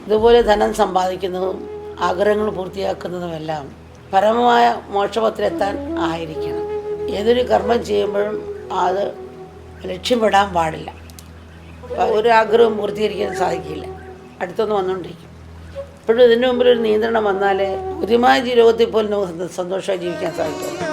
ഇതുപോലെ ധനം സമ്പാദിക്കുന്നതും ആഗ്രഹങ്ങൾ പൂർത്തിയാക്കുന്നതുമെല്ലാം പരമമായ മോക്ഷപത്തിലെത്താൻ ആയിരിക്കണം. ഏതൊരു കർമ്മം ചെയ്യുമ്പോഴും അത് ലക്ഷ്യമിടാൻ പാടില്ല. ഒരു ആഗ്രഹവും പൂർത്തീകരിക്കാൻ സാധിക്കില്ല, അടുത്തൊന്ന് വന്നുകൊണ്ടിരിക്കും. ഇപ്പോഴും ഇതിൻ്റെ മുമ്പിൽ ഒരു നിയന്ത്രണം വന്നാലേ ബുദ്ധിമായ ലോകത്തിൽ പോലും നമുക്ക് സന്തോഷമായി ജീവിക്കാൻ സാധിക്കും.